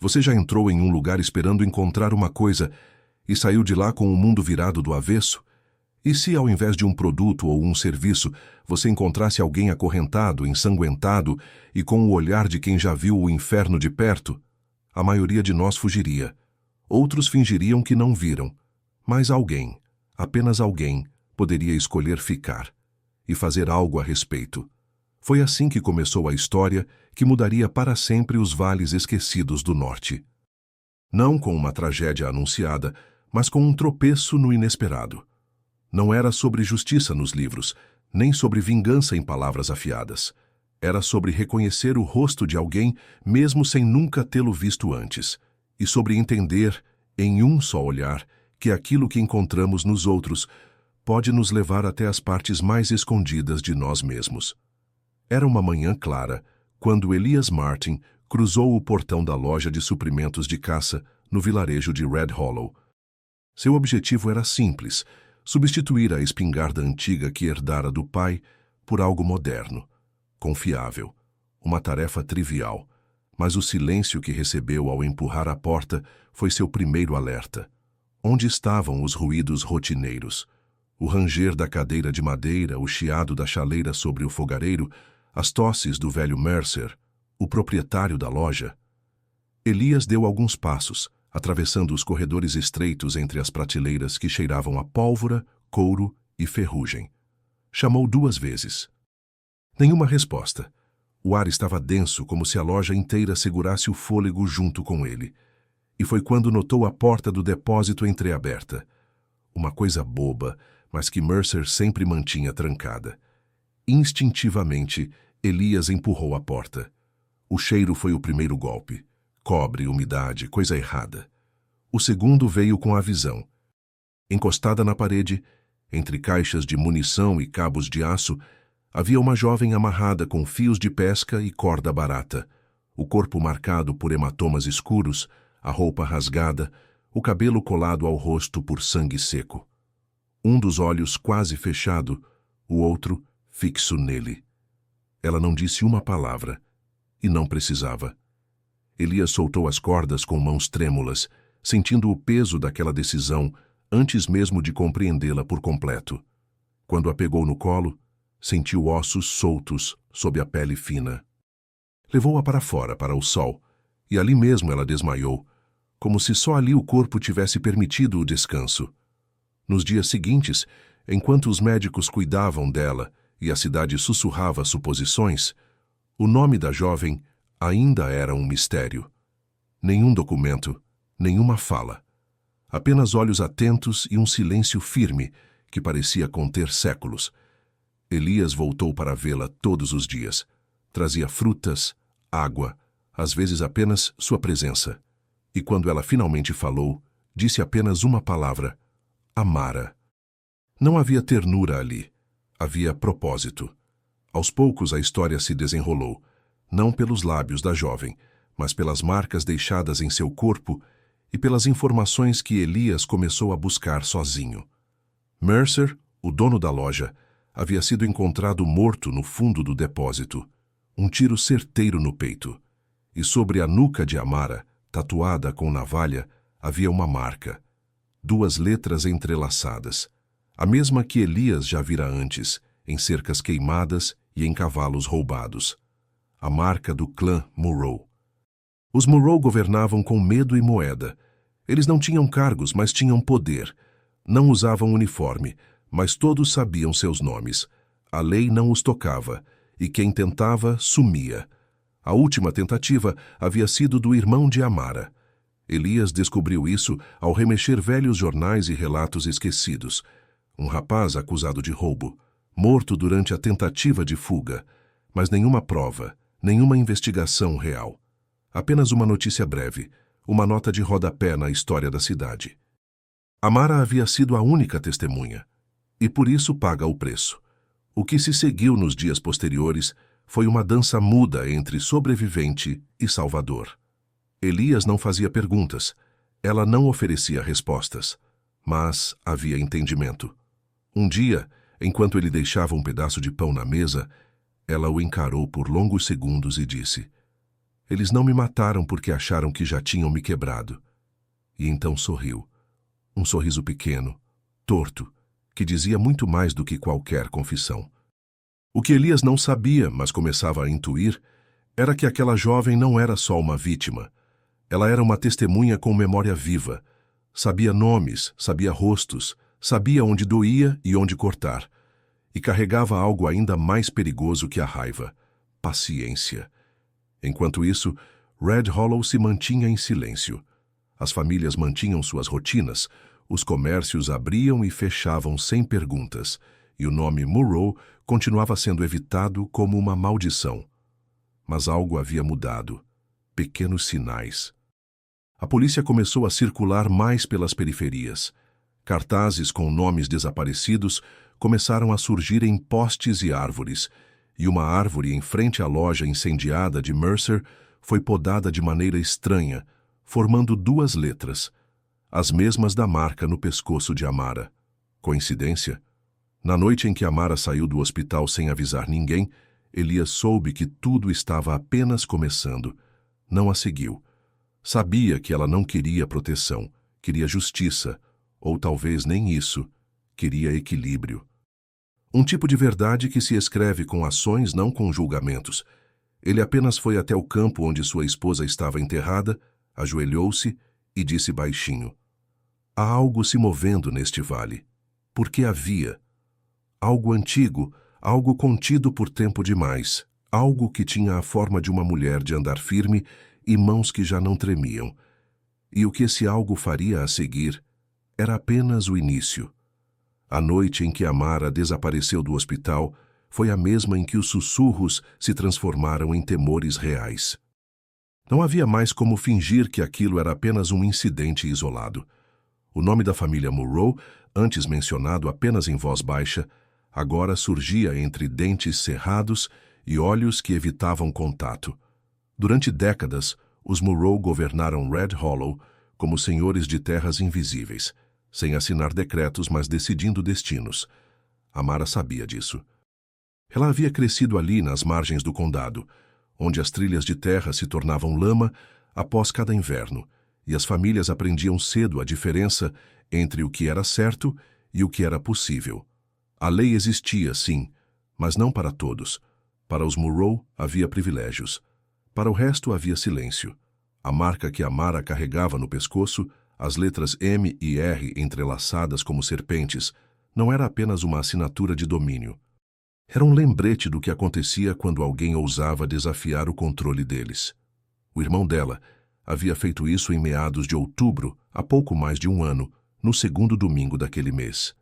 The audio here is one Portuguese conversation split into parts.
Você já entrou em um lugar esperando encontrar uma coisa e saiu de lá com o mundo virado do avesso? E se, ao invés de um produto ou um serviço, você encontrasse alguém acorrentado, ensanguentado e com o olhar de quem já viu o inferno de perto? A maioria de nós fugiria. Outros fingiriam que não viram. Mas alguém, apenas alguém, poderia escolher ficar e fazer algo a respeito. Foi assim que começou a história que mudaria para sempre os vales esquecidos do norte. Não com uma tragédia anunciada, mas com um tropeço no inesperado. Não era sobre justiça nos livros, nem sobre vingança em palavras afiadas. Era sobre reconhecer o rosto de alguém mesmo sem nunca tê-lo visto antes, e sobre entender, em um só olhar, que aquilo que encontramos nos outros pode nos levar até as partes mais escondidas de nós mesmos. Era uma manhã clara, quando Elias Martin cruzou o portão da loja de suprimentos de caça no vilarejo de Red Hollow. Seu objetivo era simples: substituir a espingarda antiga que herdara do pai por algo moderno, confiável, uma tarefa trivial, mas o silêncio que recebeu ao empurrar a porta foi seu primeiro alerta. Onde estavam os ruídos rotineiros? O ranger da cadeira de madeira, o chiado da chaleira sobre o fogareiro, as tosses do velho Mercer, o proprietário da loja. Elias deu alguns passos, atravessando os corredores estreitos entre as prateleiras que cheiravam a pólvora, couro e ferrugem. Chamou 2 vezes. Nenhuma resposta. O ar estava denso, como se a loja inteira segurasse o fôlego junto com ele. E foi quando notou a porta do depósito entreaberta. Uma coisa boba, mas que Mercer sempre mantinha trancada. Instintivamente, Elias empurrou a porta. O cheiro foi o primeiro golpe. Cobre, umidade, coisa errada. O segundo veio com a visão. Encostada na parede, entre caixas de munição e cabos de aço, havia uma jovem amarrada com fios de pesca e corda barata, o corpo marcado por hematomas escuros, a roupa rasgada, o cabelo colado ao rosto por sangue seco. Um dos olhos quase fechado, o outro fixo nele. Ela não disse uma palavra, e não precisava. Elias soltou as cordas com mãos trêmulas, sentindo o peso daquela decisão antes mesmo de compreendê-la por completo. Quando a pegou no colo, sentiu ossos soltos sob a pele fina. Levou-a para fora, para o sol, e ali mesmo ela desmaiou, como se só ali o corpo tivesse permitido o descanso. Nos dias seguintes, enquanto os médicos cuidavam dela e a cidade sussurrava suposições, o nome da jovem ainda era um mistério. Nenhum documento, nenhuma fala. Apenas olhos atentos e um silêncio firme que parecia conter séculos. Elias voltou para vê-la todos os dias. Trazia frutas, água, às vezes apenas sua presença. E quando ela finalmente falou, disse apenas uma palavra: Amara. Não havia ternura ali. Havia propósito. Aos poucos a história se desenrolou, não pelos lábios da jovem, mas pelas marcas deixadas em seu corpo e pelas informações que Elias começou a buscar sozinho. Mercer, o dono da loja, havia sido encontrado morto no fundo do depósito, um tiro certeiro no peito, e sobre a nuca de Amara, tatuada com navalha, havia uma marca, 2 letras entrelaçadas, a mesma que Elias já vira antes, em cercas queimadas e em cavalos roubados. A marca do clã Murrow. Os Murrow governavam com medo e moeda. Eles não tinham cargos, mas tinham poder. Não usavam uniforme, mas todos sabiam seus nomes. A lei não os tocava, e quem tentava, sumia. A última tentativa havia sido do irmão de Amara. Elias descobriu isso ao remexer velhos jornais e relatos esquecidos. Um rapaz acusado de roubo, morto durante a tentativa de fuga, mas nenhuma prova, nenhuma investigação real. Apenas uma notícia breve, uma nota de rodapé na história da cidade. Amara havia sido a única testemunha, e por isso paga o preço. O que se seguiu nos dias posteriores foi uma dança muda entre sobrevivente e salvador. Elias não fazia perguntas, ela não oferecia respostas, mas havia entendimento. Um dia, enquanto ele deixava um pedaço de pão na mesa, ela o encarou por longos segundos e disse: Eles não me mataram porque acharam que já tinham me quebrado. E então sorriu. Um sorriso pequeno, torto, que dizia muito mais do que qualquer confissão. O que Elias não sabia, mas começava a intuir, era que aquela jovem não era só uma vítima. Ela era uma testemunha com memória viva. Sabia nomes, sabia rostos, sabia onde doía e onde cortar. E carregava algo ainda mais perigoso que a raiva: paciência. Enquanto isso, Red Hollow se mantinha em silêncio. As famílias mantinham suas rotinas, os comércios abriam e fechavam sem perguntas, e o nome Murrow continuava sendo evitado como uma maldição. Mas algo havia mudado. Pequenos sinais. A polícia começou a circular mais pelas periferias. Cartazes com nomes desaparecidos começaram a surgir em postes e árvores, e uma árvore em frente à loja incendiada de Mercer foi podada de maneira estranha, formando duas letras, as mesmas da marca no pescoço de Amara. Coincidência? Na noite em que Amara saiu do hospital sem avisar ninguém, Elias soube que tudo estava apenas começando. Não a seguiu. Sabia que ela não queria proteção, queria justiça, ou talvez nem isso, queria equilíbrio. Um tipo de verdade que se escreve com ações, não com julgamentos. Ele apenas foi até o campo onde sua esposa estava enterrada, ajoelhou-se e disse baixinho: há algo se movendo neste vale. Porque havia. Algo antigo, algo contido por tempo demais, algo que tinha a forma de uma mulher de andar firme e mãos que já não tremiam. E o que esse algo faria a seguir era apenas o início. A noite em que Amara desapareceu do hospital foi a mesma em que os sussurros se transformaram em temores reais. Não havia mais como fingir que aquilo era apenas um incidente isolado. O nome da família Murrow, antes mencionado apenas em voz baixa, agora surgia entre dentes cerrados e olhos que evitavam contato. Durante décadas, os Murrow governaram Red Hollow como senhores de terras invisíveis, sem assinar decretos, mas decidindo destinos. Amara sabia disso. Ela havia crescido ali nas margens do condado, onde as trilhas de terra se tornavam lama após cada inverno, e as famílias aprendiam cedo a diferença entre o que era certo e o que era possível. A lei existia, sim, mas não para todos. Para os Murrow havia privilégios. Para o resto havia silêncio. A marca que Amara carregava no pescoço, as letras M e R entrelaçadas como serpentes, não era apenas uma assinatura de domínio. Era um lembrete do que acontecia quando alguém ousava desafiar o controle deles. O irmão dela havia feito isso em meados de outubro, há pouco mais de um ano, no segundo domingo daquele mês.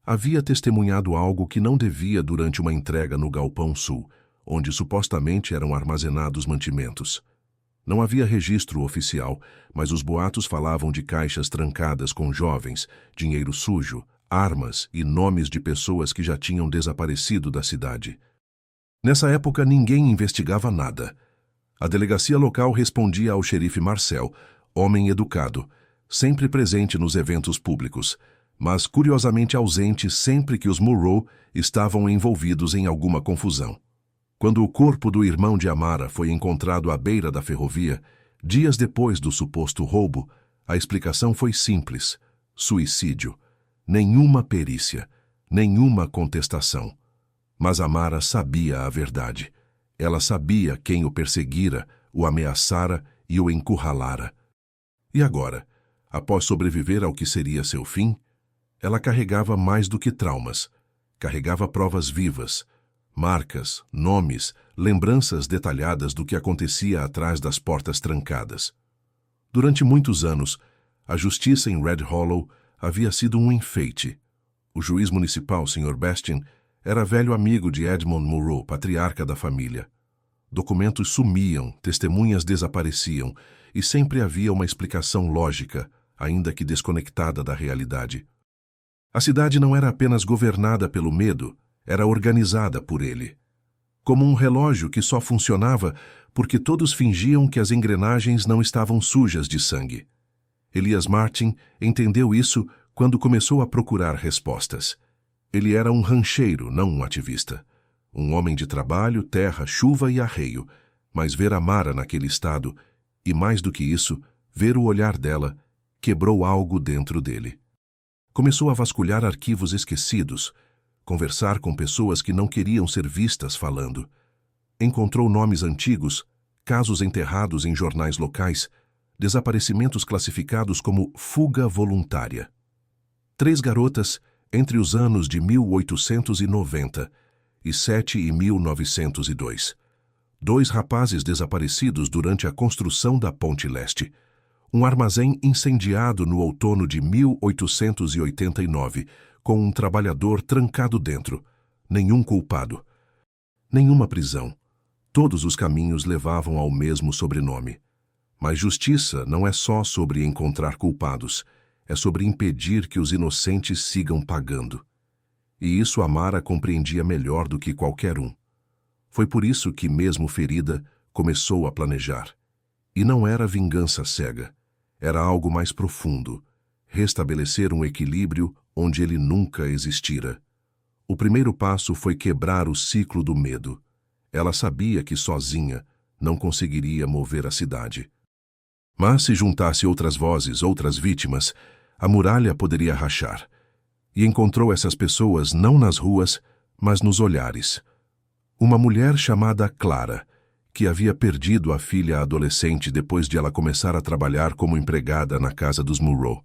Havia testemunhado algo que não devia durante uma entrega no Galpão Sul, onde supostamente eram armazenados mantimentos. Não havia registro oficial, mas os boatos falavam de caixas trancadas com jovens, dinheiro sujo, armas e nomes de pessoas que já tinham desaparecido da cidade. Nessa época, ninguém investigava nada. A delegacia local respondia ao xerife Marcel, homem educado, sempre presente nos eventos públicos, mas curiosamente ausente sempre que os Murrow estavam envolvidos em alguma confusão. Quando o corpo do irmão de Amara foi encontrado à beira da ferrovia, dias depois do suposto roubo, a explicação foi simples: suicídio. Nenhuma perícia, nenhuma contestação. Mas Amara sabia a verdade. Ela sabia quem o perseguira, o ameaçara e o encurralara. E agora, após sobreviver ao que seria seu fim, ela carregava mais do que traumas. Carregava provas vivas, marcas, nomes, lembranças detalhadas do que acontecia atrás das portas trancadas. Durante muitos anos, a justiça em Red Hollow havia sido um enfeite. O juiz municipal, Sr. Bastian, era velho amigo de Edmund Murrow, patriarca da família. Documentos sumiam, testemunhas desapareciam, e sempre havia uma explicação lógica, ainda que desconectada da realidade. A cidade não era apenas governada pelo medo, era organizada por ele. Como um relógio que só funcionava porque todos fingiam que as engrenagens não estavam sujas de sangue. Elias Martin entendeu isso quando começou a procurar respostas. Ele era um rancheiro, não um ativista. Um homem de trabalho, terra, chuva e arreio, Mas ver Amara naquele estado, e mais do que isso, ver o olhar dela, quebrou algo dentro dele. Começou a vasculhar arquivos esquecidos, conversar com pessoas que não queriam ser vistas falando. Encontrou nomes antigos, casos enterrados em jornais locais, desaparecimentos classificados como fuga voluntária. 3 garotas entre os anos de 1890 e 7 e 1902. 2 rapazes desaparecidos durante a construção da Ponte Leste. Um armazém incendiado no outono de 1889, com um trabalhador trancado dentro. Nenhum culpado. Nenhuma prisão. Todos os caminhos levavam ao mesmo sobrenome. Mas justiça não é só sobre encontrar culpados, é sobre impedir que os inocentes sigam pagando. E isso Amara compreendia melhor do que qualquer um. Foi por isso que, mesmo ferida, começou a planejar. E não era vingança cega. Era algo mais profundo. Restabelecer um equilíbrio onde ele nunca existira. O primeiro passo foi quebrar o ciclo do medo. Ela sabia que sozinha não conseguiria mover a cidade. Mas se juntasse outras vozes, outras vítimas, a muralha poderia rachar. E encontrou essas pessoas não nas ruas, mas nos olhares. Uma mulher chamada Clara, que havia perdido a filha adolescente depois de ela começar a trabalhar como empregada na casa dos Monroe.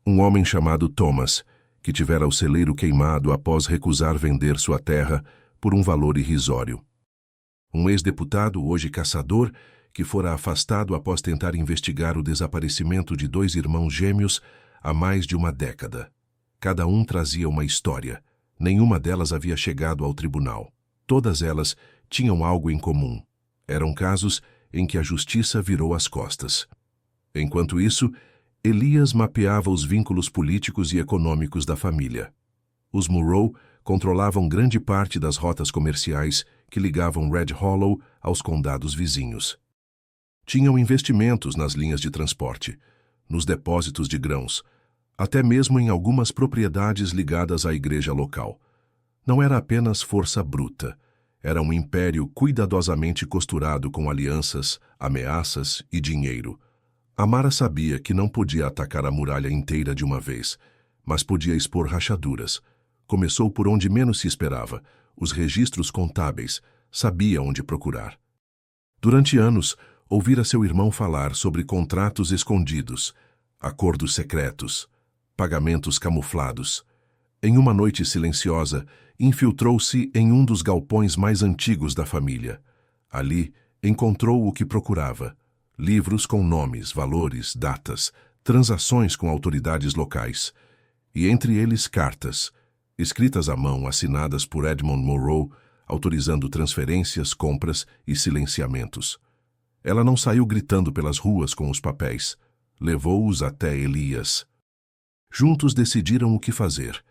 Um homem chamado Thomas, que tivera o celeiro queimado após recusar vender sua terra por um valor irrisório. Um ex-deputado, hoje caçador, que fora afastado após tentar investigar o desaparecimento de 2 irmãos gêmeos há mais de uma década. Cada um trazia uma história. Nenhuma delas havia chegado ao tribunal. Todas elas tinham algo em comum. Eram casos em que a justiça virou as costas. Enquanto isso, Elias mapeava os vínculos políticos e econômicos da família. Os Monroe controlavam grande parte das rotas comerciais que ligavam Red Hollow aos condados vizinhos. Tinham investimentos nas linhas de transporte, nos depósitos de grãos, até mesmo em algumas propriedades ligadas à igreja local. Não era apenas força bruta, era um império cuidadosamente costurado com alianças, ameaças e dinheiro. Amara sabia que não podia atacar a muralha inteira de uma vez, mas podia expor rachaduras. Começou por onde menos se esperava, os registros contábeis, sabia onde procurar. Durante anos, ouvira seu irmão falar sobre contratos escondidos, acordos secretos, pagamentos camuflados. Em uma noite silenciosa, infiltrou-se em um dos galpões mais antigos da família. Ali, encontrou o que procurava: livros com nomes, valores, datas, transações com autoridades locais, e entre eles cartas, escritas à mão, assinadas por Edmond Monroe, autorizando transferências, compras e silenciamentos. Ela não saiu gritando pelas ruas com os papéis. Levou-os até Elias. Juntos decidiram o que fazer.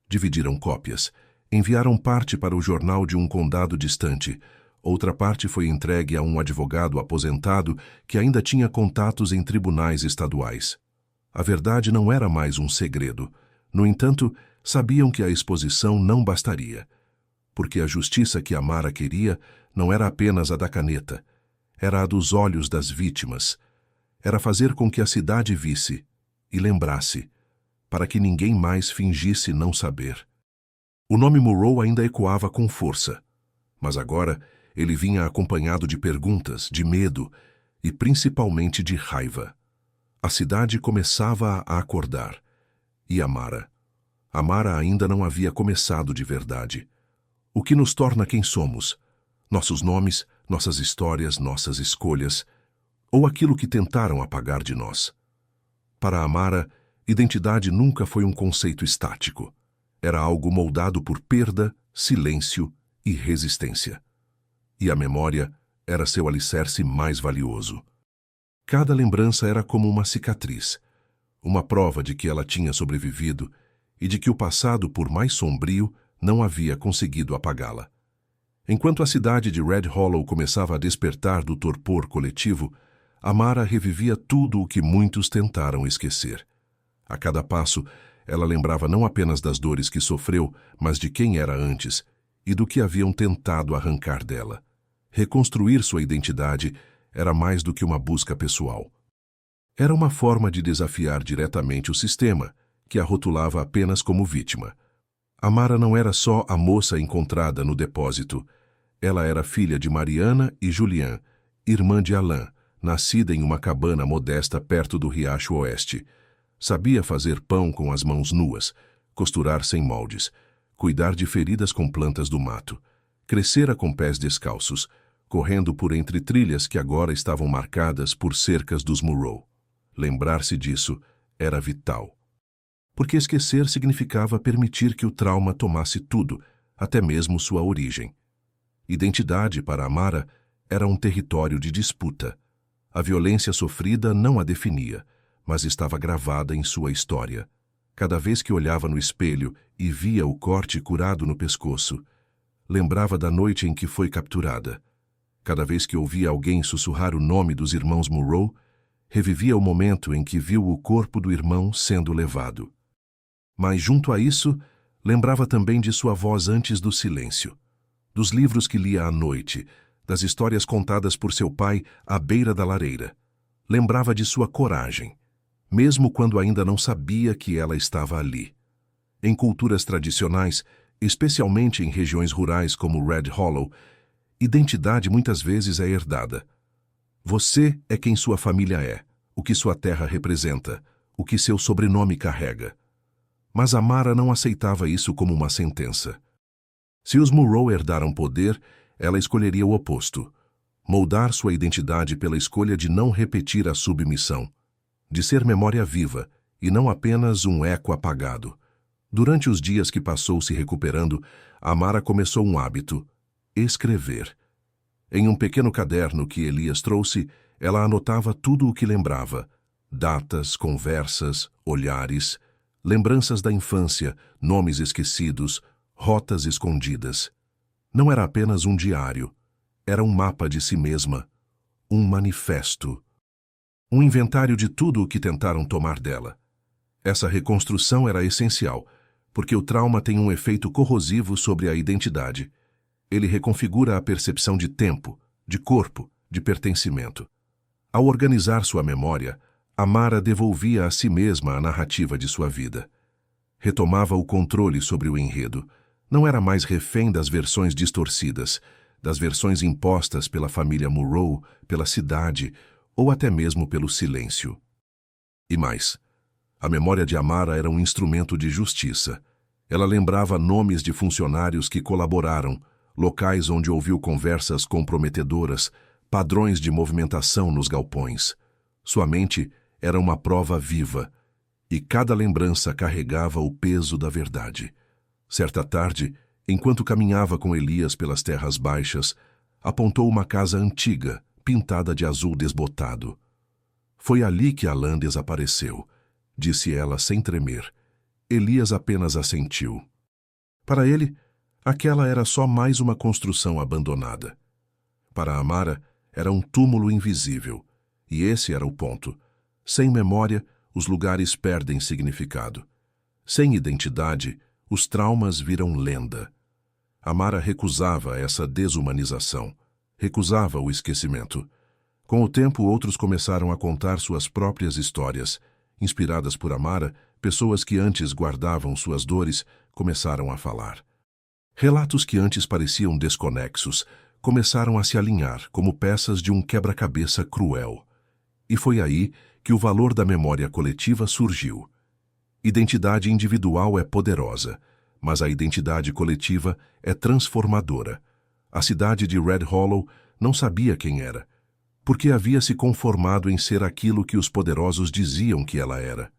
Dividiram cópias. Enviaram parte para o jornal de um condado distante. Outra parte foi entregue a um advogado aposentado que ainda tinha contatos em tribunais estaduais. A verdade não era mais um segredo. No entanto, sabiam que a exposição não bastaria. Porque a justiça que Amara queria não era apenas a da caneta. Era a dos olhos das vítimas. Era fazer com que a cidade visse e lembrasse, para que ninguém mais fingisse não saber. O nome Monroe ainda ecoava com força, mas agora ele vinha acompanhado de perguntas, de medo e principalmente de raiva. A cidade começava a acordar. E Amara? Amara ainda não havia começado de verdade. O que nos torna quem somos? Nossos nomes, nossas histórias, nossas escolhas, ou aquilo que tentaram apagar de nós. Para Amara, identidade nunca foi um conceito estático. Era algo moldado por perda, silêncio e resistência. E a memória era seu alicerce mais valioso. Cada lembrança era como uma cicatriz, uma prova de que ela tinha sobrevivido e de que o passado, por mais sombrio, não havia conseguido apagá-la. Enquanto a cidade de Red Hollow começava a despertar do torpor coletivo, Amara revivia tudo o que muitos tentaram esquecer. A cada passo, ela lembrava não apenas das dores que sofreu, mas de quem era antes e do que haviam tentado arrancar dela. Reconstruir sua identidade era mais do que uma busca pessoal. Era uma forma de desafiar diretamente o sistema, que a rotulava apenas como vítima. Amara não era só a moça encontrada no depósito. Ela era filha de Mariana e Julian, irmã de Alain, nascida em uma cabana modesta perto do Riacho Oeste. Sabia fazer pão com as mãos nuas, costurar sem moldes, cuidar de feridas com plantas do mato. Crescera com pés descalços, correndo por entre trilhas que agora estavam marcadas por cercas dos Murrow. Lembrar-se disso era vital. Porque esquecer significava permitir que o trauma tomasse tudo, até mesmo sua origem. Identidade, para Amara, era um território de disputa. A violência sofrida não a definia, mas estava gravada em sua história. Cada vez que olhava no espelho e via o corte curado no pescoço, lembrava da noite em que foi capturada. Cada vez que ouvia alguém sussurrar o nome dos irmãos Murrow, revivia o momento em que viu o corpo do irmão sendo levado. Mas, junto a isso, lembrava também de sua voz antes do silêncio, dos livros que lia à noite, das histórias contadas por seu pai à beira da lareira. Lembrava de sua coragem, mesmo quando ainda não sabia que ela estava ali. Em culturas tradicionais, especialmente em regiões rurais como Red Hollow, identidade muitas vezes é herdada. Você é quem sua família é, o que sua terra representa, o que seu sobrenome carrega. Mas Amara não aceitava isso como uma sentença. Se os Murrow herdaram poder, ela escolheria o oposto. Moldar sua identidade pela escolha de não repetir a submissão, de ser memória viva e não apenas um eco apagado. Durante os dias que passou se recuperando, Amara começou um hábito: escrever. Em um pequeno caderno que Elias trouxe, ela anotava tudo o que lembrava: datas, conversas, olhares, lembranças da infância, nomes esquecidos, rotas escondidas. Não era apenas um diário, era um mapa de si mesma, um manifesto, um inventário de tudo o que tentaram tomar dela. Essa reconstrução era essencial, porque o trauma tem um efeito corrosivo sobre a identidade. Ele reconfigura a percepção de tempo, de corpo, de pertencimento. Ao organizar sua memória, Amara devolvia a si mesma a narrativa de sua vida. Retomava o controle sobre o enredo. Não era mais refém das versões distorcidas, das versões impostas pela família Murrow, pela cidade ou até mesmo pelo silêncio. E mais, a memória de Amara era um instrumento de justiça. Ela lembrava nomes de funcionários que colaboraram, locais onde ouviu conversas comprometedoras, padrões de movimentação nos galpões. Sua mente era uma prova viva, e cada lembrança carregava o peso da verdade. Certa tarde, enquanto caminhava com Elias pelas terras baixas, apontou uma casa antiga, pintada de azul desbotado. Foi ali que Alain desapareceu, disse ela sem tremer. Elias apenas assentiu. Para ele, aquela era só mais uma construção abandonada. Para Amara, era um túmulo invisível, e esse era o ponto. Sem memória, os lugares perdem significado. Sem identidade, os traumas viram lenda. Amara recusava essa desumanização, recusava o esquecimento. Com o tempo, outros começaram a contar suas próprias histórias. Inspiradas por Amara, pessoas que antes guardavam suas dores começaram a falar. Relatos que antes pareciam desconexos começaram a se alinhar como peças de um quebra-cabeça cruel. E foi aí que o valor da memória coletiva surgiu. Identidade individual é poderosa, mas a identidade coletiva é transformadora. A cidade de Red Hollow não sabia quem era, porque havia se conformado em ser aquilo que os poderosos diziam que ela era.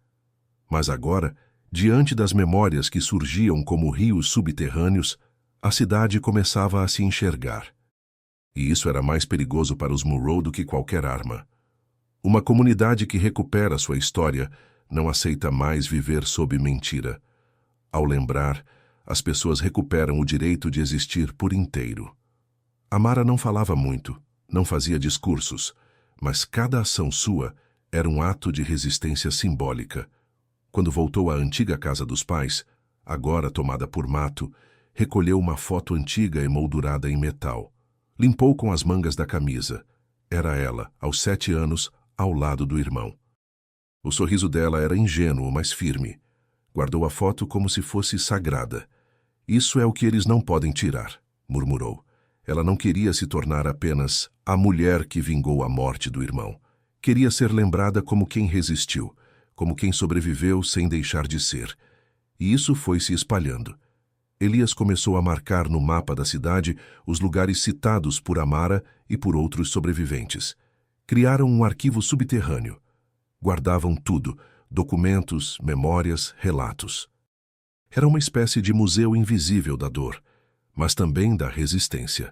Mas agora, diante das memórias que surgiam como rios subterrâneos, a cidade começava a se enxergar. E isso era mais perigoso para os Murrow do que qualquer arma. Uma comunidade que recupera sua história não aceita mais viver sob mentira. Ao lembrar, as pessoas recuperam o direito de existir por inteiro. Amara não falava muito, não fazia discursos, mas cada ação sua era um ato de resistência simbólica. Quando voltou à antiga casa dos pais, agora tomada por mato, recolheu uma foto antiga emoldurada em metal. Limpou com as mangas da camisa. Era ela, aos 7 anos, ao lado do irmão. O sorriso dela era ingênuo, mas firme. Guardou a foto como se fosse sagrada. Isso é o que eles não podem tirar, murmurou. Ela não queria se tornar apenas a mulher que vingou a morte do irmão. Queria ser lembrada como quem resistiu, como quem sobreviveu sem deixar de ser. E isso foi se espalhando. Elias começou a marcar no mapa da cidade os lugares citados por Amara e por outros sobreviventes. Criaram um arquivo subterrâneo. Guardavam tudo, documentos, memórias, relatos. Era uma espécie de museu invisível da dor, mas também da resistência.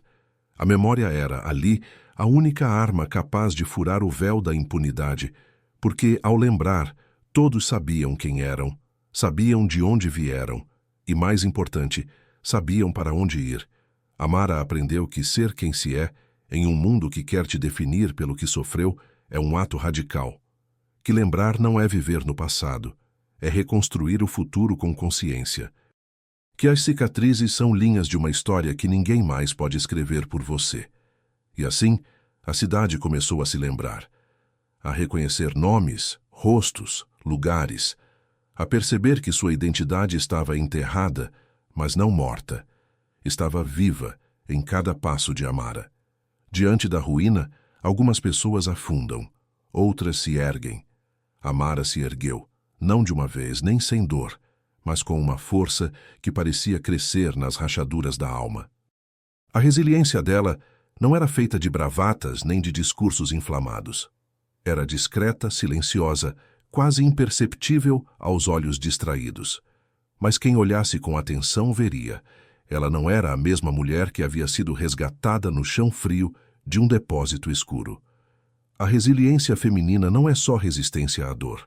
A memória era, ali, a única arma capaz de furar o véu da impunidade, porque, ao lembrar, todos sabiam quem eram, sabiam de onde vieram, e, mais importante, sabiam para onde ir. Amara aprendeu que ser quem se é, em um mundo que quer te definir pelo que sofreu, é um ato radical. Que lembrar não é viver no passado, é reconstruir o futuro com consciência. Que as cicatrizes são linhas de uma história que ninguém mais pode escrever por você. E assim, a cidade começou a se lembrar, a reconhecer nomes, rostos, lugares, a perceber que sua identidade estava enterrada, mas não morta. Estava viva em cada passo de Amara. Diante da ruína, algumas pessoas afundam, outras se erguem. Amara se ergueu, não de uma vez, nem sem dor, mas com uma força que parecia crescer nas rachaduras da alma. A resiliência dela não era feita de bravatas nem de discursos inflamados. Era discreta, silenciosa, quase imperceptível aos olhos distraídos. Mas quem olhasse com atenção veria. Ela não era a mesma mulher que havia sido resgatada no chão frio de um depósito escuro. A resiliência feminina não é só resistência à dor.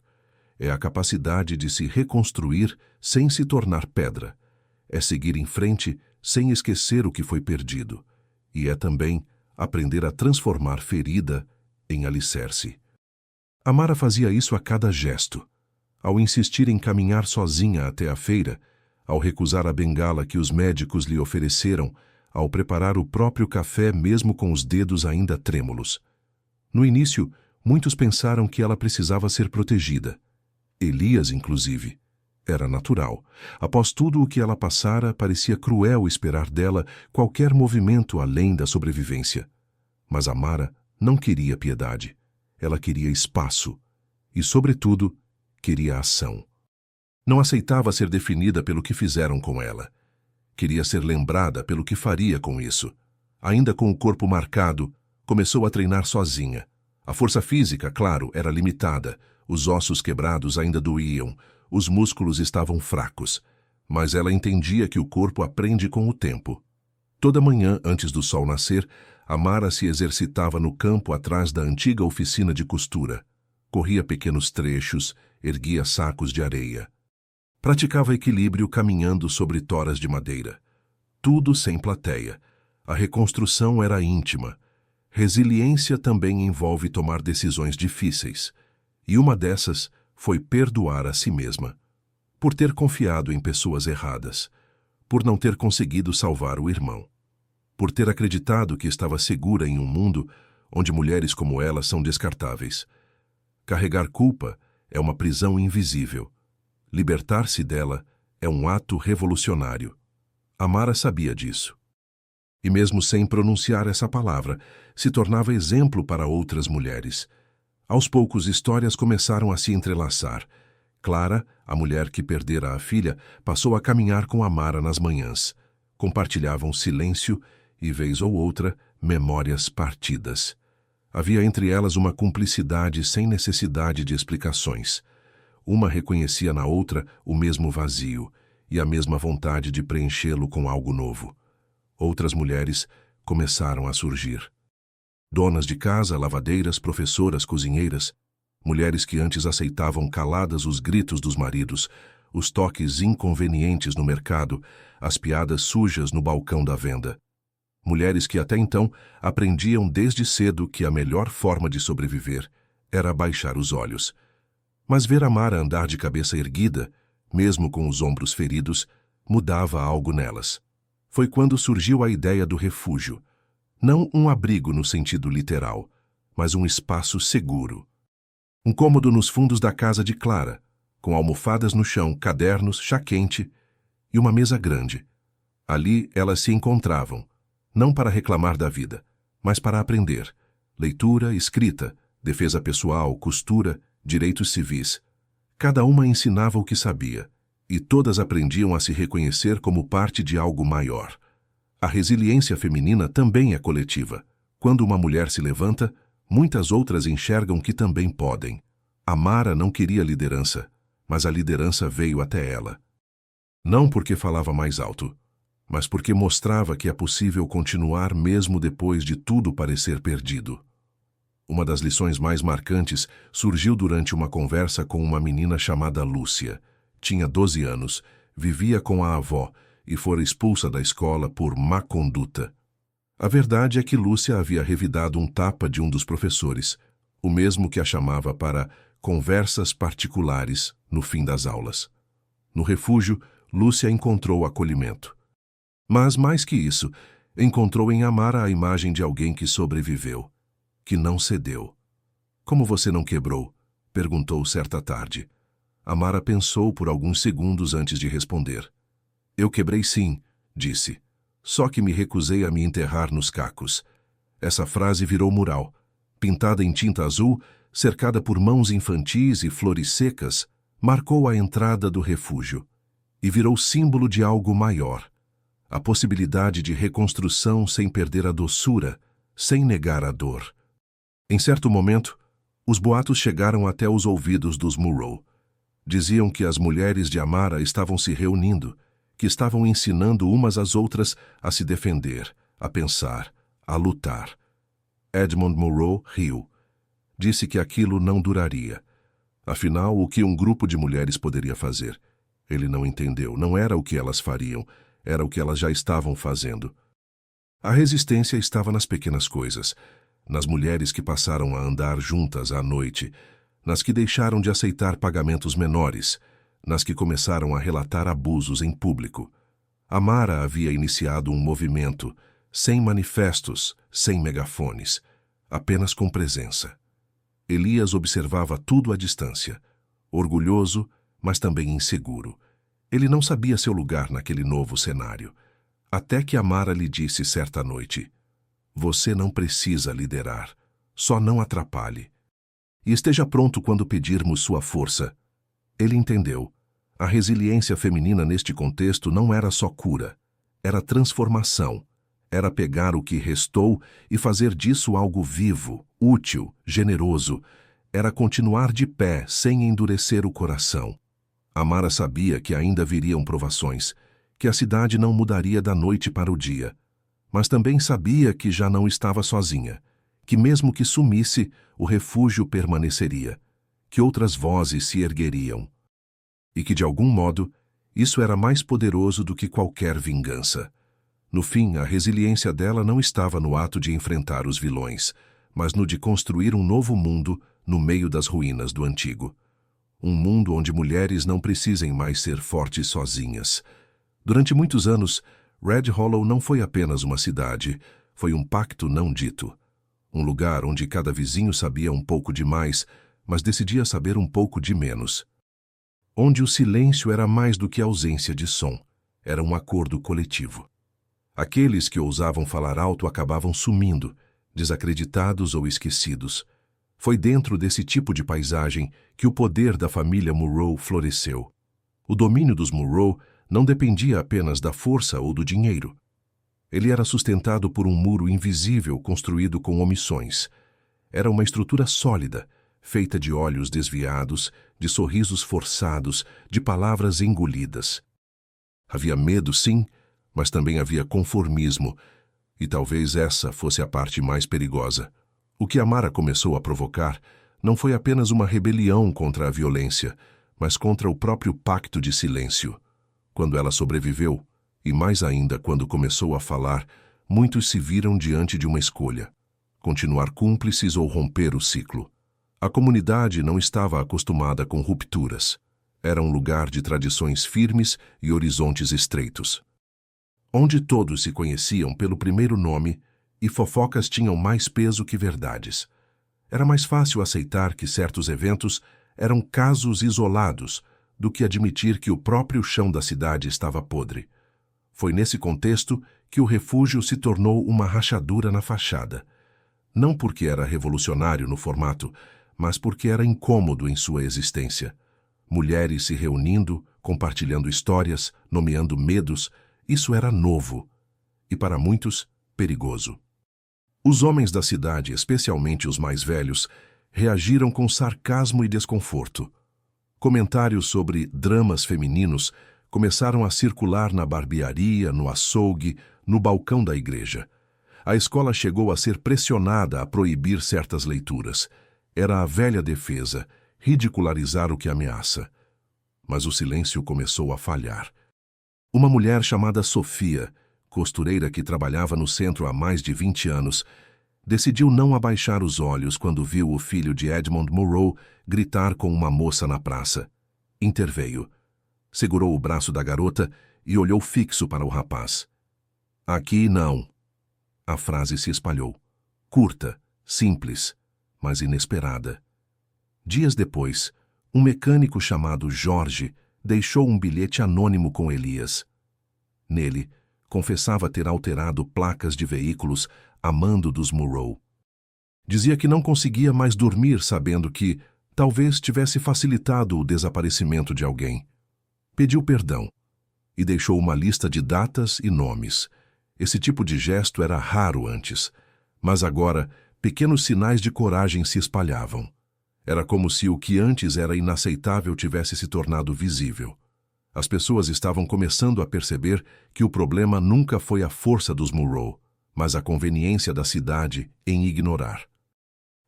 É a capacidade de se reconstruir sem se tornar pedra. É seguir em frente sem esquecer o que foi perdido. E é também aprender a transformar ferida em alicerce. Amara fazia isso a cada gesto. Ao insistir em caminhar sozinha até a feira, ao recusar a bengala que os médicos lhe ofereceram, ao preparar o próprio café mesmo com os dedos ainda trêmulos. No início, muitos pensaram que ela precisava ser protegida. Elias, inclusive. Era natural. Após tudo o que ela passara, parecia cruel esperar dela qualquer movimento além da sobrevivência. Mas Amara não queria piedade. Ela queria espaço. E, sobretudo, queria ação. Não aceitava ser definida pelo que fizeram com ela. Queria ser lembrada pelo que faria com isso. Ainda com o corpo marcado, começou a treinar sozinha. A força física, claro, era limitada. Os ossos quebrados ainda doíam. Os músculos estavam fracos. Mas ela entendia que o corpo aprende com o tempo. Toda manhã, antes do sol nascer, Amara se exercitava no campo atrás da antiga oficina de costura. Corria pequenos trechos, erguia sacos de areia. Praticava equilíbrio caminhando sobre toras de madeira. Tudo sem plateia. A reconstrução era íntima. Resiliência também envolve tomar decisões difíceis. E uma dessas foi perdoar a si mesma. Por ter confiado em pessoas erradas. Por não ter conseguido salvar o irmão. Por ter acreditado que estava segura em um mundo onde mulheres como ela são descartáveis. Carregar culpa é uma prisão invisível. Libertar-se dela é um ato revolucionário. Amara sabia disso. E mesmo sem pronunciar essa palavra, se tornava exemplo para outras mulheres. Aos poucos, histórias começaram a se entrelaçar. Clara, a mulher que perdera a filha, passou a caminhar com Amara nas manhãs. Compartilhavam silêncio e, vez ou outra, memórias partidas. Havia entre elas uma cumplicidade sem necessidade de explicações. Uma reconhecia na outra o mesmo vazio e a mesma vontade de preenchê-lo com algo novo. Outras mulheres começaram a surgir. Donas de casa, lavadeiras, professoras, cozinheiras, mulheres que antes aceitavam caladas os gritos dos maridos, os toques inconvenientes no mercado, as piadas sujas no balcão da venda. Mulheres que até então aprendiam desde cedo que a melhor forma de sobreviver era baixar os olhos. Mas ver Amara andar de cabeça erguida, mesmo com os ombros feridos, mudava algo nelas. Foi quando surgiu a ideia do refúgio. Não um abrigo no sentido literal, mas um espaço seguro. Um cômodo nos fundos da casa de Clara, com almofadas no chão, cadernos, chá quente e uma mesa grande. Ali elas se encontravam, não para reclamar da vida, mas para aprender. Leitura, escrita, defesa pessoal, costura, direitos civis. Cada uma ensinava o que sabia, e todas aprendiam a se reconhecer como parte de algo maior. A resiliência feminina também é coletiva. Quando uma mulher se levanta, muitas outras enxergam que também podem. Amara não queria liderança, mas a liderança veio até ela. Não porque falava mais alto, mas porque mostrava que é possível continuar mesmo depois de tudo parecer perdido. Uma das lições mais marcantes surgiu durante uma conversa com uma menina chamada Lúcia. Tinha 12 anos, vivia com a avó e fora expulsa da escola por má conduta. A verdade é que Lúcia havia revidado um tapa de um dos professores, o mesmo que a chamava para conversas particulares no fim das aulas. No refúgio, Lúcia encontrou acolhimento. Mas, mais que isso, encontrou em Amara a imagem de alguém que sobreviveu, que não cedeu. Como você não quebrou? Perguntou certa tarde. Amara pensou por alguns segundos antes de responder. Eu quebrei sim, disse. Só que me recusei a me enterrar nos cacos. Essa frase virou mural. Pintada em tinta azul, cercada por mãos infantis e flores secas, marcou a entrada do refúgio. E virou símbolo de algo maior. A possibilidade de reconstrução sem perder a doçura, sem negar a dor. Em certo momento, os boatos chegaram até os ouvidos dos Murrow. Diziam que as mulheres de Amara estavam se reunindo, que estavam ensinando umas às outras a se defender, a pensar, a lutar. Edmund Murrow riu. Disse que aquilo não duraria. Afinal, o que um grupo de mulheres poderia fazer? Ele não entendeu. Não era o que elas fariam, era o que elas já estavam fazendo. A resistência estava nas pequenas coisas, nas mulheres que passaram a andar juntas à noite, nas que deixaram de aceitar pagamentos menores, nas que começaram a relatar abusos em público. Amara havia iniciado um movimento, sem manifestos, sem megafones, apenas com presença. Elias observava tudo à distância, orgulhoso, mas também inseguro. Ele não sabia seu lugar naquele novo cenário, até que Amara lhe disse certa noite: você não precisa liderar, só não atrapalhe. E esteja pronto quando pedirmos sua força. Ele entendeu. A resiliência feminina neste contexto não era só cura, era transformação. Era pegar o que restou e fazer disso algo vivo, útil, generoso. Era continuar de pé sem endurecer o coração. Amara sabia que ainda viriam provações, que a cidade não mudaria da noite para o dia. Mas também sabia que já não estava sozinha, que mesmo que sumisse, o refúgio permaneceria, que outras vozes se ergueriam. E que, de algum modo, isso era mais poderoso do que qualquer vingança. No fim, a resiliência dela não estava no ato de enfrentar os vilões, mas no de construir um novo mundo no meio das ruínas do antigo. Um mundo onde mulheres não precisem mais ser fortes sozinhas. Durante muitos anos, Red Hollow não foi apenas uma cidade, foi um pacto não dito. Um lugar onde cada vizinho sabia um pouco de mais, mas decidia saber um pouco de menos. Onde o silêncio era mais do que ausência de som, era um acordo coletivo. Aqueles que ousavam falar alto acabavam sumindo, desacreditados ou esquecidos. Foi dentro desse tipo de paisagem que o poder da família Murrow floresceu. O domínio dos Murrow não dependia apenas da força ou do dinheiro. Ele era sustentado por um muro invisível construído com omissões. Era uma estrutura sólida, feita de olhos desviados, de sorrisos forçados, de palavras engolidas. Havia medo, sim, mas também havia conformismo, e talvez essa fosse a parte mais perigosa. O que Amara começou a provocar não foi apenas uma rebelião contra a violência, mas contra o próprio pacto de silêncio. Quando ela sobreviveu, e mais ainda quando começou a falar, muitos se viram diante de uma escolha: continuar cúmplices ou romper o ciclo. A comunidade não estava acostumada com rupturas. Era um lugar de tradições firmes e horizontes estreitos. Onde todos se conheciam pelo primeiro nome, E fofocas tinham mais peso que verdades. Era mais fácil aceitar que certos eventos eram casos isolados do que admitir que o próprio chão da cidade estava podre. Foi nesse contexto que o refúgio se tornou uma rachadura na fachada. Não porque era revolucionário no formato, mas porque era incômodo em sua existência. Mulheres se reunindo, compartilhando histórias, nomeando medos, isso era novo. E para muitos, perigoso. Os homens da cidade, especialmente os mais velhos, reagiram com sarcasmo e desconforto. Comentários sobre dramas femininos começaram a circular na barbearia, no açougue, no balcão da igreja. A escola chegou a ser pressionada a proibir certas leituras. Era a velha defesa, ridicularizar o que ameaça. Mas o silêncio começou a falhar. Uma mulher chamada Sofia, costureira que trabalhava no centro há mais de 20 anos, decidiu não abaixar os olhos quando viu o filho de Edmund Murrow gritar com uma moça na praça. Interveio. Segurou o braço da garota e olhou fixo para o rapaz. Aqui não. A frase se espalhou. Curta, simples, mas inesperada. Dias depois, um mecânico chamado Jorge deixou um bilhete anônimo com Elias. Nele, confessava ter alterado placas de veículos a mando dos Murrow. Dizia que não conseguia mais dormir sabendo que talvez tivesse facilitado o desaparecimento de alguém. Pediu perdão e deixou uma lista de datas e nomes. Esse tipo de gesto era raro antes, mas agora pequenos sinais de coragem se espalhavam. Era como se o que antes era inaceitável tivesse se tornado visível. As pessoas estavam começando a perceber que o problema nunca foi a força dos Murrow, mas a conveniência da cidade em ignorar.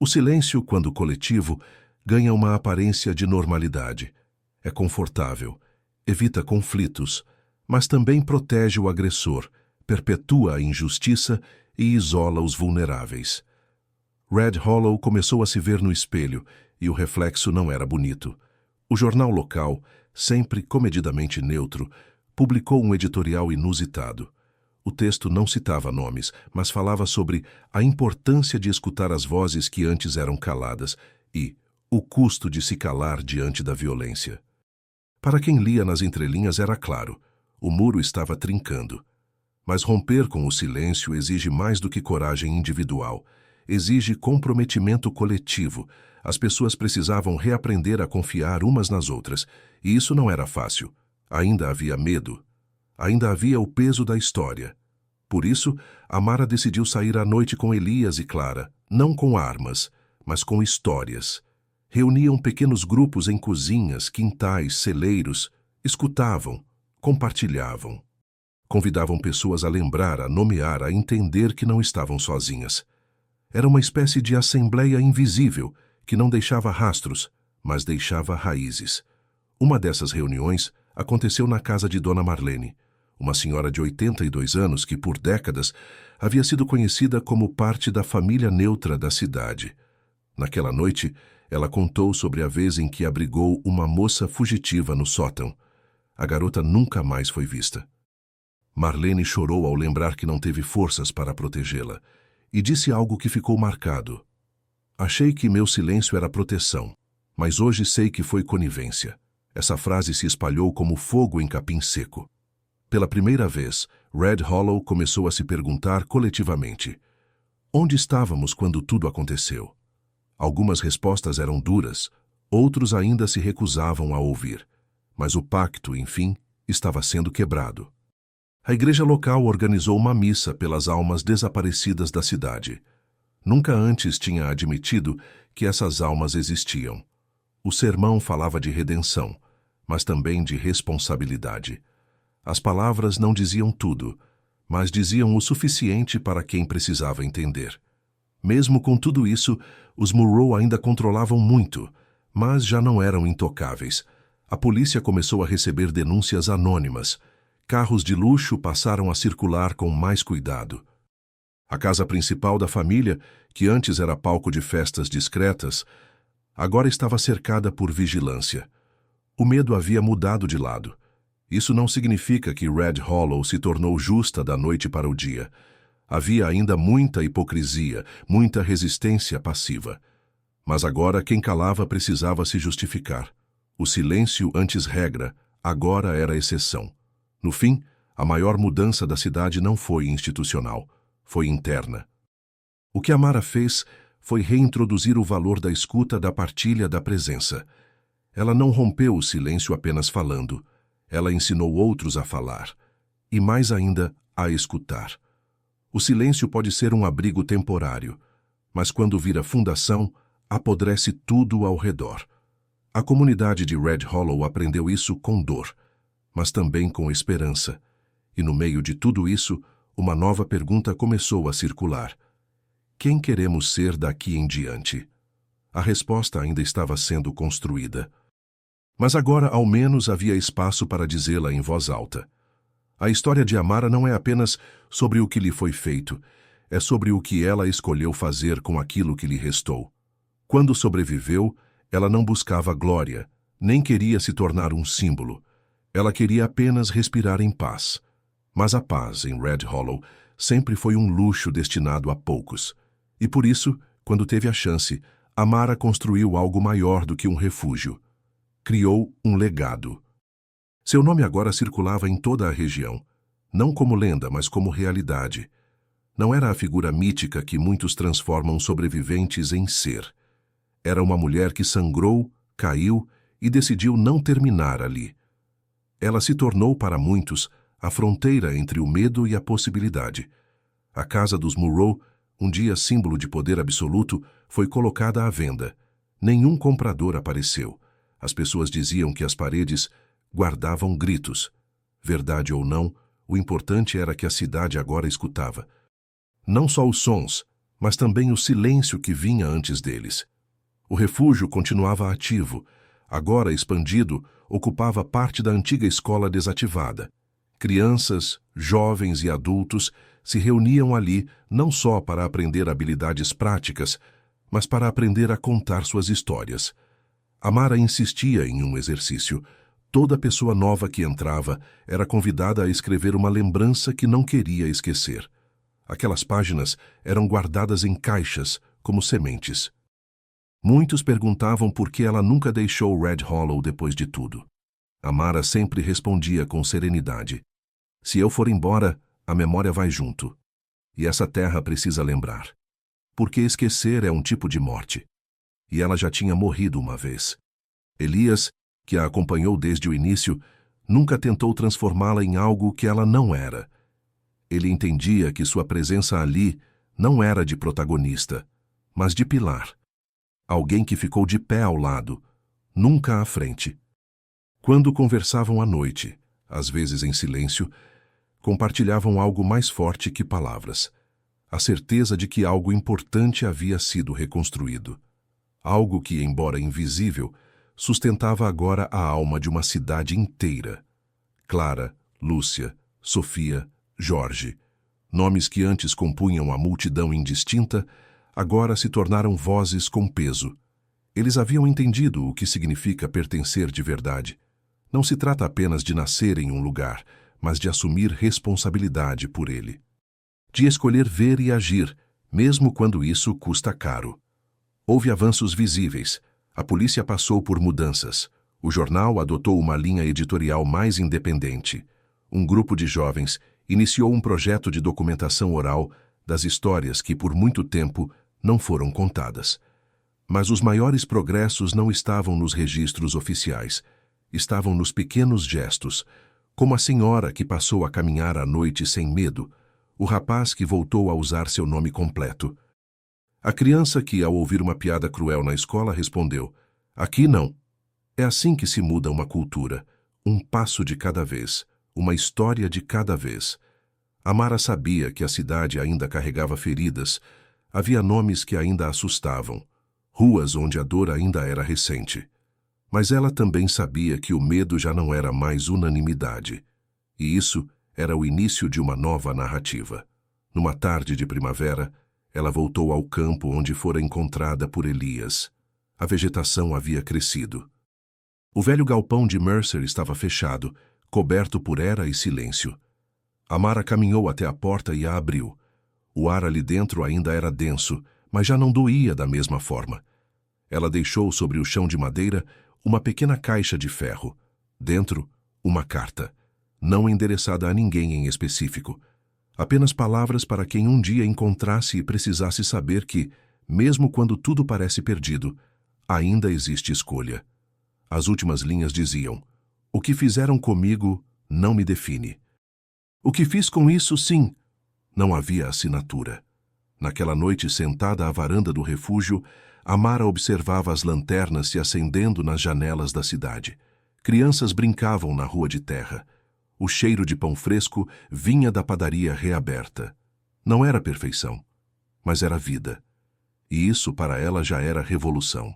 O silêncio, quando coletivo, ganha uma aparência de normalidade. É confortável, evita conflitos, mas também protege o agressor, perpetua a injustiça e isola os vulneráveis. Red Hollow começou a se ver no espelho e o reflexo não era bonito. O jornal local, sempre comedidamente neutro, publicou um editorial inusitado. O texto não citava nomes, mas falava sobre a importância de escutar as vozes que antes eram caladas e o custo de se calar diante da violência. Para quem lia nas entrelinhas era claro, o muro estava trincando. Mas romper com o silêncio exige mais do que coragem individual, exige comprometimento coletivo. As pessoas precisavam reaprender a confiar umas nas outras, e isso não era fácil. Ainda havia medo. Ainda havia o peso da história. Por isso, Amara decidiu sair à noite com Elias e Clara, não com armas, mas com histórias. Reuniam pequenos grupos em cozinhas, quintais, celeiros, escutavam, compartilhavam. Convidavam pessoas a lembrar, a nomear, a entender que não estavam sozinhas. Era uma espécie de assembleia invisível, que não deixava rastros, mas deixava raízes. Uma dessas reuniões aconteceu na casa de Dona Marlene, uma senhora de 82 anos que, por décadas, havia sido conhecida como parte da família neutra da cidade. Naquela noite, ela contou sobre a vez em que abrigou uma moça fugitiva no sótão. A garota nunca mais foi vista. Marlene chorou ao lembrar que não teve forças para protegê-la e disse algo que ficou marcado. Achei que meu silêncio era proteção, mas hoje sei que foi conivência. Essa frase se espalhou como fogo em capim seco. Pela primeira vez, Red Hollow começou a se perguntar coletivamente: onde estávamos quando tudo aconteceu? Algumas respostas eram duras, outros ainda se recusavam a ouvir. Mas o pacto, enfim, estava sendo quebrado. A igreja local organizou uma missa pelas almas desaparecidas da cidade. Nunca antes tinha admitido que essas almas existiam. O sermão falava de redenção, mas também de responsabilidade. As palavras não diziam tudo, mas diziam o suficiente para quem precisava entender. Mesmo com tudo isso, os Murrow ainda controlavam muito, mas já não eram intocáveis. A polícia começou a receber denúncias anônimas. Carros de luxo passaram a circular com mais cuidado. A casa principal da família, que antes era palco de festas discretas, agora estava cercada por vigilância. O medo havia mudado de lado. Isso não significa que Red Hollow se tornou justa da noite para o dia. Havia ainda muita hipocrisia, muita resistência passiva. Mas agora quem calava precisava se justificar. O silêncio antes regra, agora era exceção. No fim, a maior mudança da cidade não foi institucional, foi interna. O que Amara fez foi reintroduzir o valor da escuta, da partilha, da presença. Ela não rompeu o silêncio apenas falando. Ela ensinou outros a falar. E mais ainda, a escutar. O silêncio pode ser um abrigo temporário, mas quando vira fundação, apodrece tudo ao redor. A comunidade de Red Hollow aprendeu isso com dor, mas também com esperança. E no meio de tudo isso, uma nova pergunta começou a circular. Quem queremos ser daqui em diante? A resposta ainda estava sendo construída. Mas agora, ao menos, havia espaço para dizê-la em voz alta. A história de Amara não é apenas sobre o que lhe foi feito, é sobre o que ela escolheu fazer com aquilo que lhe restou. Quando sobreviveu, ela não buscava glória, nem queria se tornar um símbolo. Ela queria apenas respirar em paz. Mas a paz, em Red Hollow, sempre foi um luxo destinado a poucos. E por isso, quando teve a chance, Amara construiu algo maior do que um refúgio. Criou um legado. Seu nome agora circulava em toda a região, não como lenda, mas como realidade. Não era a figura mítica que muitos transformam sobreviventes em ser. Era uma mulher que sangrou, caiu e decidiu não terminar ali. Ela se tornou, para muitos, a fronteira entre o medo e a possibilidade. A casa dos Munro, um dia símbolo de poder absoluto, foi colocada à venda. Nenhum comprador apareceu. As pessoas diziam que as paredes guardavam gritos. Verdade ou não, o importante era que a cidade agora escutava. Não só os sons, mas também o silêncio que vinha antes deles. O refúgio continuava ativo. Agora expandido, ocupava parte da antiga escola desativada. Crianças, jovens e adultos se reuniam ali não só para aprender habilidades práticas, mas para aprender a contar suas histórias. Amara insistia em um exercício. Toda pessoa nova que entrava era convidada a escrever uma lembrança que não queria esquecer. Aquelas páginas eram guardadas em caixas, como sementes. Muitos perguntavam por que ela nunca deixou Red Hollow depois de tudo. Amara sempre respondia com serenidade. Se eu for embora, a memória vai junto. E essa terra precisa lembrar. Porque esquecer é um tipo de morte. E ela já tinha morrido uma vez. Elias, que a acompanhou desde o início, nunca tentou transformá-la em algo que ela não era. Ele entendia que sua presença ali não era de protagonista, mas de pilar. Alguém que ficou de pé ao lado, nunca à frente. Quando conversavam à noite, às vezes em silêncio, compartilhavam algo mais forte que palavras. A certeza de que algo importante havia sido reconstruído. Algo que, embora invisível, sustentava agora a alma de uma cidade inteira. Clara, Lúcia, Sofia, Jorge. Nomes que antes compunham a multidão indistinta, agora se tornaram vozes com peso. Eles haviam entendido o que significa pertencer de verdade. Não se trata apenas de nascer em um lugar, mas de assumir responsabilidade por ele. De escolher ver e agir, mesmo quando isso custa caro. Houve avanços visíveis. A polícia passou por mudanças. O jornal adotou uma linha editorial mais independente. Um grupo de jovens iniciou um projeto de documentação oral das histórias que, por muito tempo, não foram contadas. Mas os maiores progressos não estavam nos registros oficiais. Estavam nos pequenos gestos, como a senhora que passou a caminhar à noite sem medo, o rapaz que voltou a usar seu nome completo. A criança que, ao ouvir uma piada cruel na escola, respondeu: "Aqui não." É assim que se muda uma cultura, um passo de cada vez, uma história de cada vez. Amara sabia que a cidade ainda carregava feridas, havia nomes que ainda assustavam, ruas onde a dor ainda era recente. Mas ela também sabia que o medo já não era mais unanimidade. E isso era o início de uma nova narrativa. Numa tarde de primavera, ela voltou ao campo onde fora encontrada por Elias. A vegetação havia crescido. O velho galpão de Mercer estava fechado, coberto por era e silêncio. Amara caminhou até a porta e a abriu. O ar ali dentro ainda era denso, mas já não doía da mesma forma. Ela deixou sobre o chão de madeira uma pequena caixa de ferro. Dentro, uma carta, não endereçada a ninguém em específico. Apenas palavras para quem um dia encontrasse e precisasse saber que, mesmo quando tudo parece perdido, ainda existe escolha. As últimas linhas diziam: "O que fizeram comigo não me define. O que fiz com isso, sim." Não havia assinatura. Naquela noite, sentada à varanda do refúgio, Amara observava as lanternas se acendendo nas janelas da cidade. Crianças brincavam na rua de terra. O cheiro de pão fresco vinha da padaria reaberta. Não era perfeição, mas era vida. E isso para ela já era revolução.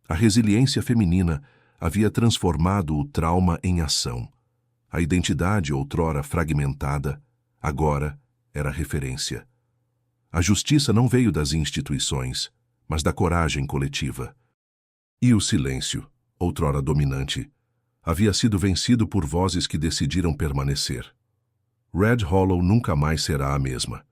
A resiliência feminina havia transformado o trauma em ação. A identidade, outrora fragmentada, agora era referência. A justiça não veio das instituições, mas da coragem coletiva. E o silêncio, outrora dominante, havia sido vencido por vozes que decidiram permanecer. Red Hollow nunca mais será a mesma.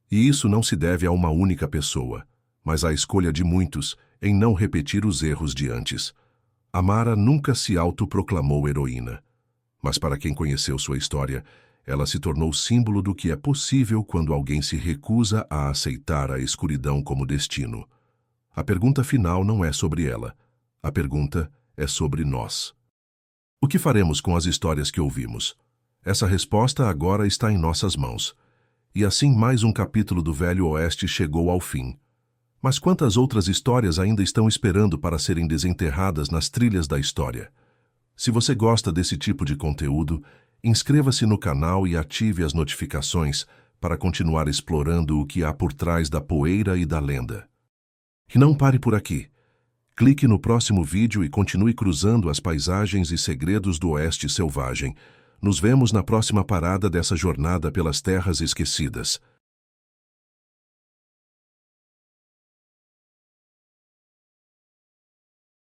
E isso não se deve a uma única pessoa, mas à escolha de muitos em não repetir os erros de antes. Amara nunca se autoproclamou heroína, mas para quem conheceu sua história, ela se tornou símbolo do que é possível quando alguém se recusa a aceitar a escuridão como destino. A pergunta final não é sobre ela. A pergunta é sobre nós. O que faremos com as histórias que ouvimos? Essa resposta agora está em nossas mãos. E assim mais um capítulo do Velho Oeste chegou ao fim. Mas quantas outras histórias ainda estão esperando para serem desenterradas nas trilhas da história? Se você gosta desse tipo de conteúdo, inscreva-se no canal e ative as notificações para continuar explorando o que há por trás da poeira e da lenda. E não pare por aqui. Clique no próximo vídeo e continue cruzando as paisagens e segredos do Oeste Selvagem. Nos vemos na próxima parada dessa jornada pelas terras esquecidas.